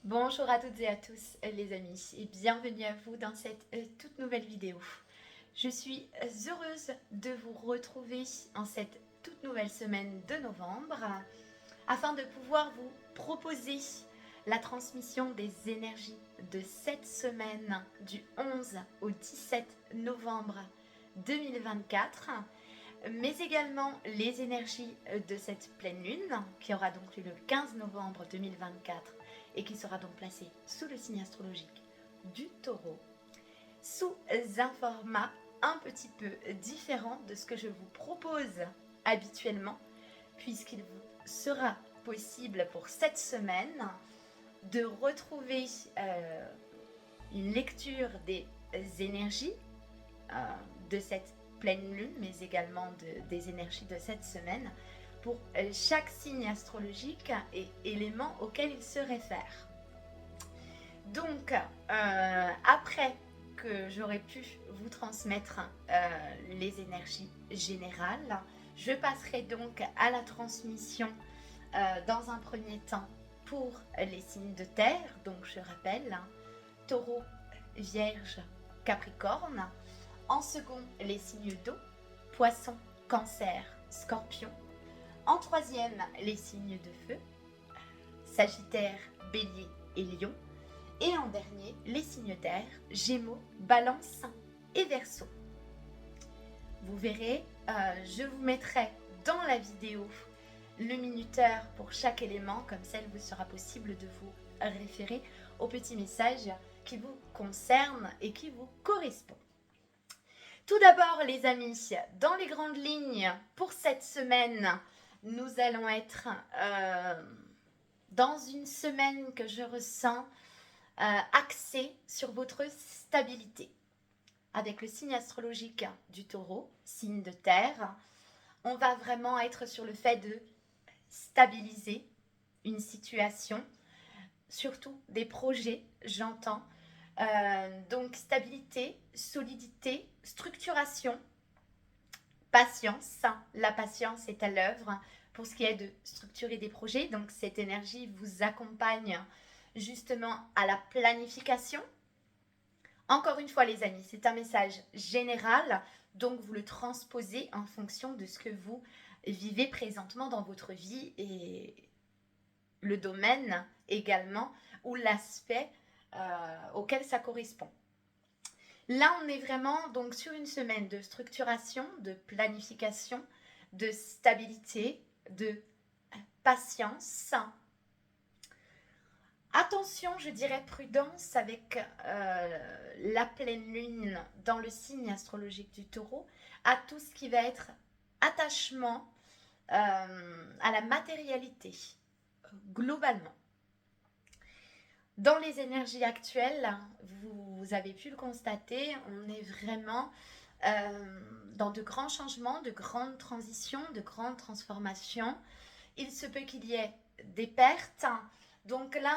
Bonjour à toutes et à tous les amis et bienvenue à vous dans cette toute nouvelle vidéo. Je suis heureuse de vous retrouver en cette toute nouvelle semaine de novembre afin de pouvoir vous proposer la transmission des énergies de cette semaine du 11 au 17 novembre 2024, mais également les énergies de cette pleine lune qui aura donc lieu le 15 novembre 2024 et qui sera donc placée sous le signe astrologique du Taureau, sous un format un petit peu différent de ce que je vous propose habituellement, puisqu'il vous sera possible pour cette semaine de retrouver une lecture des énergies de cette pleine lune, mais également des énergies de cette semaine pour chaque signe astrologique et élément auquel il se réfère. Donc, après que j'aurai pu vous transmettre les énergies générales, je passerai donc à la transmission dans un premier temps pour les signes de terre. Donc, je rappelle, Taureau, Vierge, Capricorne. En second, les signes d'eau, Poisson, Cancer, Scorpion. En troisième, les signes de feu, Sagittaire, Bélier et Lion. Et en dernier, les signes d'air, Gémeaux, Balance et Verseau. Vous verrez, je vous mettrai dans la vidéo le minuteur pour chaque élément, comme ça il vous sera possible de vous référer au petit message qui vous concerne et qui vous correspond. Tout d'abord les amis, dans les grandes lignes, pour cette semaine, nous allons être dans une semaine que je ressens axée sur votre stabilité. Avec le signe astrologique du Taureau, signe de terre, on va vraiment être sur le fait de stabiliser une situation, surtout des projets, j'entends. Donc stabilité, solidité, structuration, patience. La patience est à l'œuvre pour ce qui est de structurer des projets. Donc cette énergie vous accompagne justement à la planification. Encore une fois les amis, c'est un message général, donc vous le transposez en fonction de ce que vous vivez présentement dans votre vie et le domaine également ou l'aspect auquel ça correspond. Là, on est vraiment donc sur une semaine de structuration, de planification, de stabilité, de patience. Attention, je dirais prudence avec la pleine lune dans le signe astrologique du Taureau, à tout ce qui va être attachement à la matérialité, globalement. Dans les énergies actuelles, vous avez pu le constater, on est vraiment dans de grands changements, de grandes transitions, de grandes transformations. Il se peut qu'il y ait des pertes. Donc là,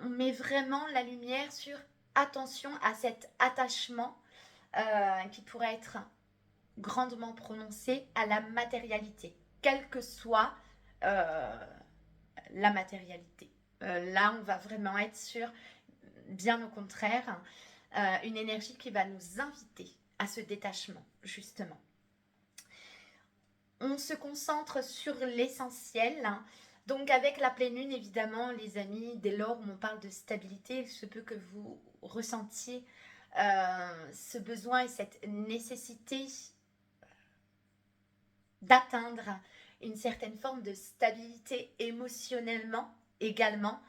on met vraiment la lumière sur attention à cet attachement qui pourrait être grandement prononcé à la matérialité, quelle que soit la matérialité. Là, on va vraiment être sur, bien au contraire, une énergie qui va nous inviter à ce détachement, justement. On se concentre sur l'essentiel. Donc avec la pleine lune, évidemment, les amis, dès lors où on parle de stabilité, il se peut que vous ressentiez ce besoin et cette nécessité d'atteindre une certaine forme de stabilité émotionnellement également.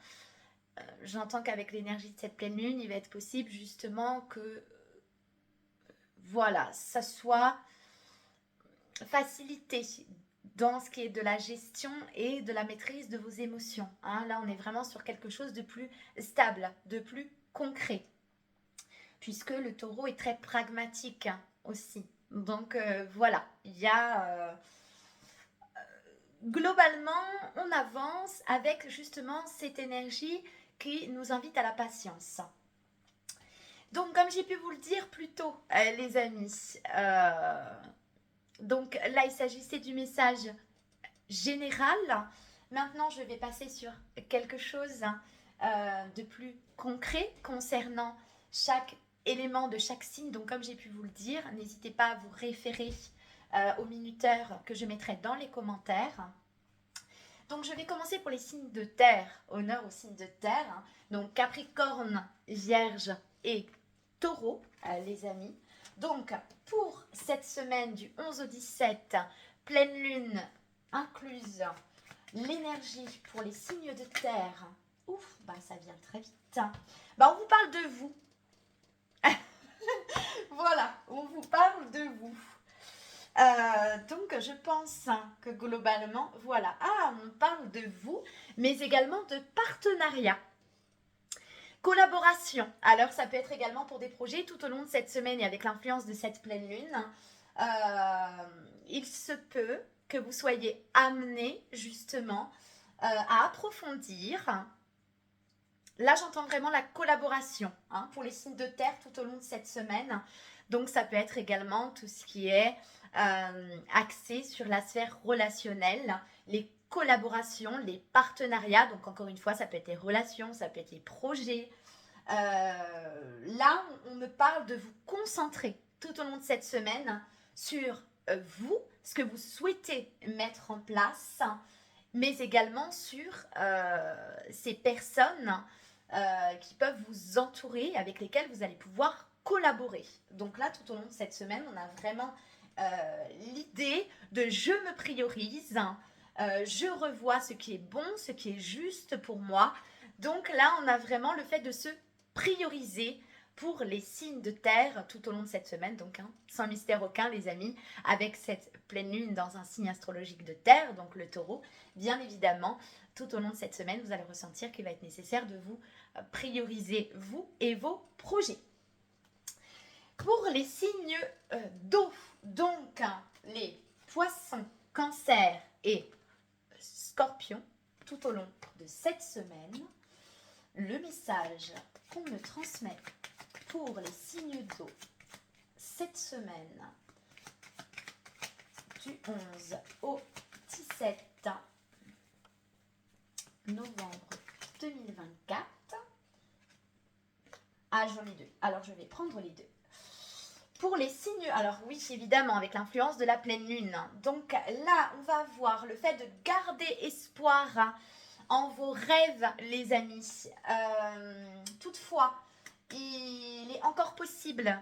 J'entends qu'avec l'énergie de cette pleine lune, il va être possible justement que voilà, ça soit facilité dans ce qui est de la gestion et de la maîtrise de vos émotions. Là, on est vraiment sur quelque chose de plus stable, de plus concret, puisque le taureau est très pragmatique aussi. Donc voilà, il y a globalement, on avance avec justement cette énergie qui nous invite à la patience. Donc, comme j'ai pu vous le dire plus tôt, les amis, donc là, il s'agissait du message général. Maintenant, je vais passer sur quelque chose de plus concret concernant chaque élément de chaque signe. Donc comme j'ai pu vous le dire, n'hésitez pas à vous référer au minuteur que je mettrai dans les commentaires. Donc je vais commencer pour les signes de terre, honneur aux signes de terre. Donc Capricorne, Vierge et Taureau, les amis. Donc pour cette semaine du 11 au 17, pleine lune incluse, l'énergie pour les signes de terre. Ouf, bah ça vient très vite. Bah on vous parle de vous. Voilà, on vous parle de vous. Donc je pense que globalement, voilà. Ah, on parle de vous, mais également de partenariat. Collaboration. Alors ça peut être également pour des projets tout au long de cette semaine et avec l'influence de cette pleine lune. Il se peut que vous soyez amené justement à approfondir. Là, j'entends vraiment la collaboration pour les signes de terre tout au long de cette semaine. Donc, ça peut être également tout ce qui est axé sur la sphère relationnelle, les collaborations, les partenariats. Donc, encore une fois, ça peut être les relations, ça peut être les projets. Là, on me parle de vous concentrer tout au long de cette semaine sur vous, ce que vous souhaitez mettre en place, mais également sur ces personnes qui peuvent vous entourer, avec lesquelles vous allez pouvoir collaborer. Donc là, tout au long de cette semaine, on a vraiment l'idée de je me priorise, je revois ce qui est bon, ce qui est juste pour moi. Donc là, on a vraiment le fait de se prioriser pour les signes de terre tout au long de cette semaine, donc sans mystère aucun les amis, avec cette pleine lune dans un signe astrologique de terre, donc le taureau, bien évidemment, tout au long de cette semaine, vous allez ressentir qu'il va être nécessaire de vous prioriser, vous et vos projets. Pour les signes d'eau, donc les poissons, cancer et scorpions, tout au long de cette semaine, le message qu'on me transmet pour les signes d'eau cette semaine du 11 au 17 novembre 2024. Ah, j'en ai deux. Alors, je vais prendre les deux. Pour les signes, alors oui, évidemment, avec l'influence de la pleine lune. Donc là, on va voir le fait de garder espoir en vos rêves, les amis. Toutefois, il est encore possible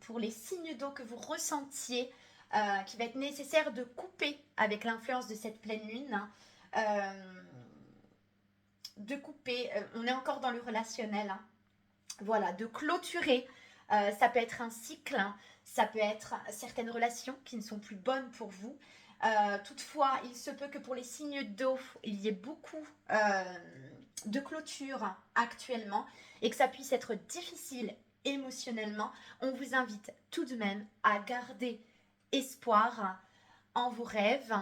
pour les signes d'eau que vous ressentiez qu'il va être nécessaire de couper avec l'influence de cette pleine lune. De couper, on est encore dans le relationnel. Voilà, de clôturer. Ça peut être un cycle, ça peut être certaines relations qui ne sont plus bonnes pour vous. Toutefois, il se peut que pour les signes d'eau, il y ait beaucoup de clôture actuellement et que ça puisse être difficile émotionnellement. On vous invite tout de même à garder espoir en vos rêves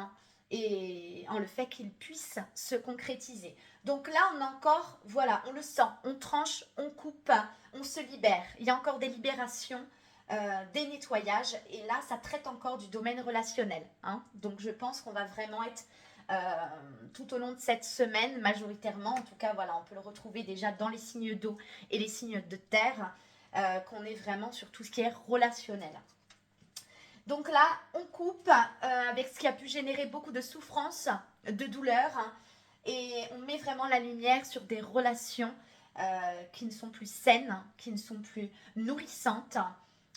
et en le fait qu'ils puissent se concrétiser. Donc là, on a encore, voilà, on le sent, on tranche, on coupe, on se libère. Il y a encore des libérations, des nettoyages. Et là, ça traite encore du domaine relationnel. Donc je pense qu'on va vraiment être tout au long de cette semaine, majoritairement, en tout cas, voilà, on peut le retrouver déjà dans les signes d'eau et les signes de terre, qu'on est vraiment sur tout ce qui est relationnel. Donc là, on coupe avec ce qui a pu générer beaucoup de souffrance, de douleur, et on met vraiment la lumière sur des relations qui ne sont plus saines, qui ne sont plus nourrissantes,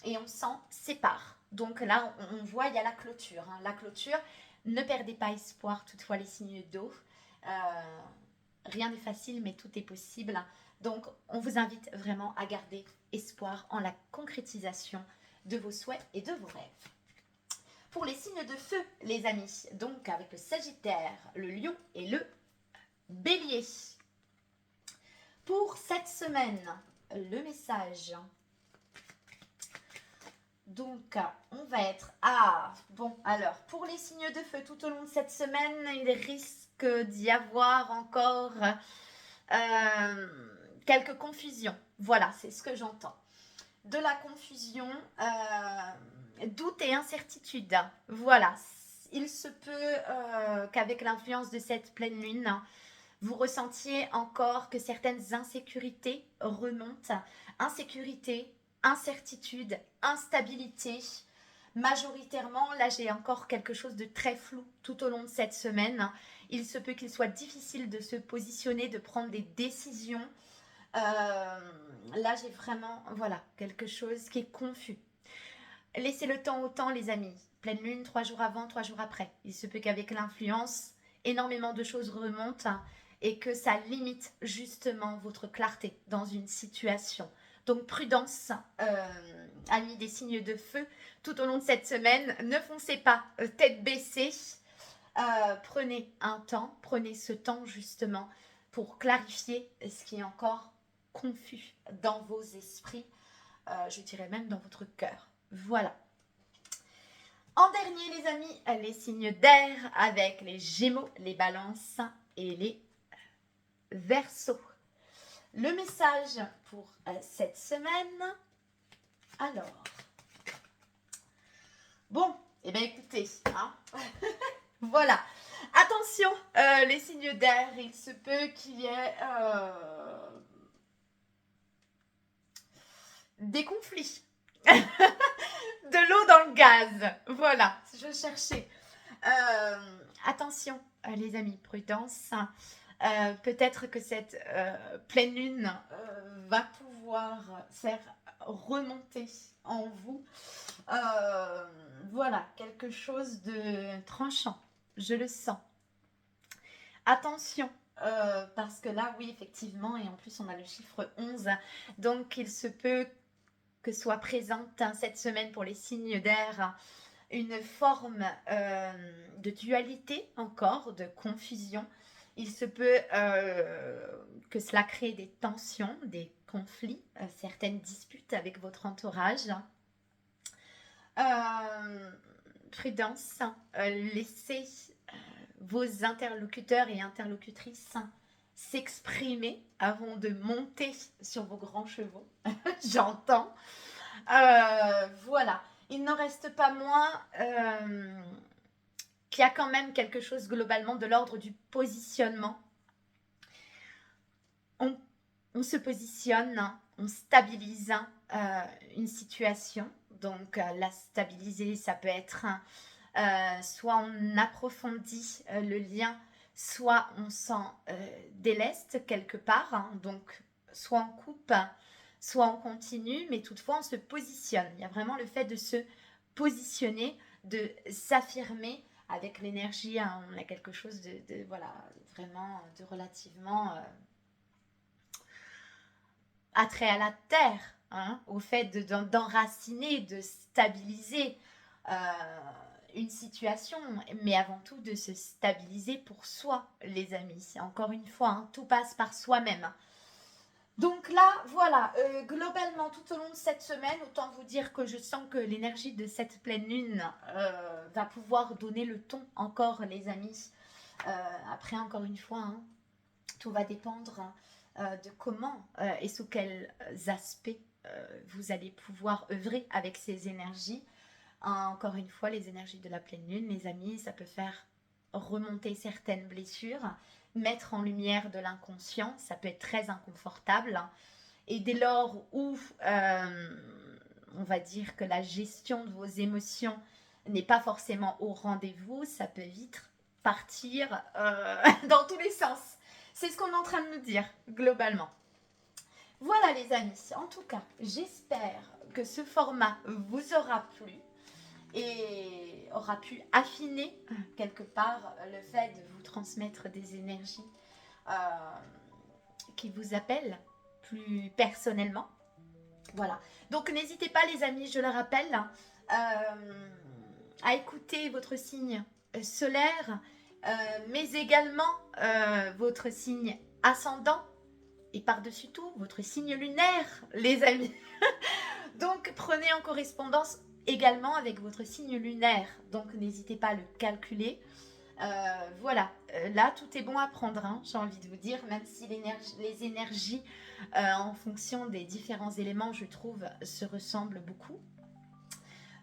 et on s'en sépare. Donc là, on voit, il y a la clôture. La clôture, ne perdez pas espoir, toutefois, les signes d'eau. Rien n'est facile, mais tout est possible. Donc, on vous invite vraiment à garder espoir en la concrétisation de vos souhaits et de vos rêves. Pour les signes de feu, les amis, donc avec le Sagittaire, le Lion et le Bélier. Pour cette semaine, le message. Donc, on va être bon, alors, pour les signes de feu, tout au long de cette semaine, il risque d'y avoir encore quelques confusions. Voilà, c'est ce que j'entends. De la confusion, doute et incertitude. Voilà, il se peut qu'avec l'influence de cette pleine lune, vous ressentiez encore que certaines insécurités remontent. Insécurité, incertitude, instabilité. Majoritairement, là j'ai encore quelque chose de très flou tout au long de cette semaine. Il se peut qu'il soit difficile de se positionner, de prendre des décisions. Là j'ai vraiment, voilà, quelque chose qui est confus. Laissez le temps au temps, les amis. Pleine lune, 3 jours avant, 3 jours après. Il se peut qu'avec l'influence, énormément de choses remontent et que ça limite justement votre clarté dans une situation. Donc prudence, amis des signes de feu, tout au long de cette semaine, ne foncez pas tête baissée. Prenez un temps, prenez ce temps justement pour clarifier ce qui est encore confus dans vos esprits, je dirais même dans votre cœur. Voilà. En dernier, les amis, les signes d'air avec les Gémeaux, les Balances et les Verseaux. Le message pour cette semaine. Alors, bon, eh bien écoutez, hein, voilà. Attention, les signes d'air, il se peut qu'il y ait des conflits. De l'eau dans le gaz. Voilà, je cherchais. Attention, les amis, prudence. Peut-être que cette pleine lune va pouvoir faire remonter en vous voilà, quelque chose de tranchant. Je le sens. Attention, parce que là, oui, effectivement, et en plus, on a le chiffre 11. Donc, il se peut que soit présente cette semaine pour les signes d'air une forme de dualité encore, de confusion. Il se peut que cela crée des tensions, des conflits, certaines disputes avec votre entourage. Prudence, laissez vos interlocuteurs et interlocutrices s'exprimer avant de monter sur vos grands chevaux. J'entends. Voilà. Il n'en reste pas moins qu'il y a quand même quelque chose globalement de l'ordre du positionnement. On se positionne, on stabilise une situation. Donc la stabiliser, ça peut être soit on approfondit le lien, soit on s'en déleste quelque part. Hein, donc soit on coupe, soit on continue, mais toutefois on se positionne. Il y a vraiment le fait de se positionner, de s'affirmer avec l'énergie. Hein, on a quelque chose de voilà, vraiment de relativement attrait à la terre, hein, au fait d'enraciner, de stabiliser une situation, mais avant tout de se stabiliser pour soi, les amis. Encore une fois, hein, tout passe par soi-même. Donc là, voilà, globalement, tout au long de cette semaine, autant vous dire que je sens que l'énergie de cette pleine lune va pouvoir donner le ton encore, les amis. Après, encore une fois, hein, tout va dépendre de comment et sous quels aspects vous allez pouvoir œuvrer avec ces énergies. Encore une fois, les énergies de la pleine lune, les amis, ça peut faire remonter certaines blessures, mettre en lumière de l'inconscient, ça peut être très inconfortable. Et dès lors où on va dire que la gestion de vos émotions n'est pas forcément au rendez-vous, ça peut vite partir dans tous les sens. C'est ce qu'on est en train de nous dire, globalement. Voilà les amis, en tout cas, j'espère que ce format vous aura plu et aura pu affiner quelque part le fait de vous transmettre des énergies qui vous appellent plus personnellement. Voilà, donc n'hésitez pas les amis, je le rappelle, à écouter votre signe solaire, mais également votre signe ascendant et par-dessus tout votre signe lunaire, les amis. Donc prenez en correspondance également avec votre signe lunaire, donc n'hésitez pas à le calculer. Voilà, là tout est bon à prendre, hein, j'ai envie de vous dire, même si les énergies en fonction des différents éléments, je trouve, se ressemblent beaucoup.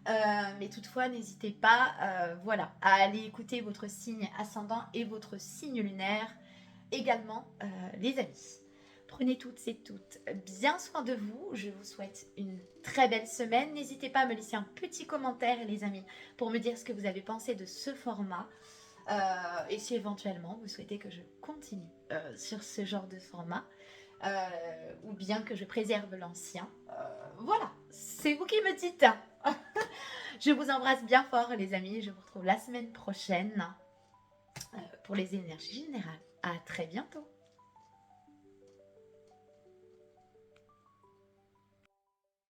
Mais toutefois, n'hésitez pas voilà, à aller écouter votre signe ascendant et votre signe lunaire. également, les amis. Prenez toutes bien soin de vous. Je vous souhaite une très belle semaine. N'hésitez pas à me laisser un petit commentaire, les amis, pour me dire ce que vous avez pensé de ce format. Et si éventuellement vous souhaitez que je continue sur ce genre de format, ou bien que je préserve l'ancien. Voilà, c'est vous qui me dites. Je vous embrasse bien fort, les amis. Je vous retrouve la semaine prochaine pour les énergies générales. À très bientôt.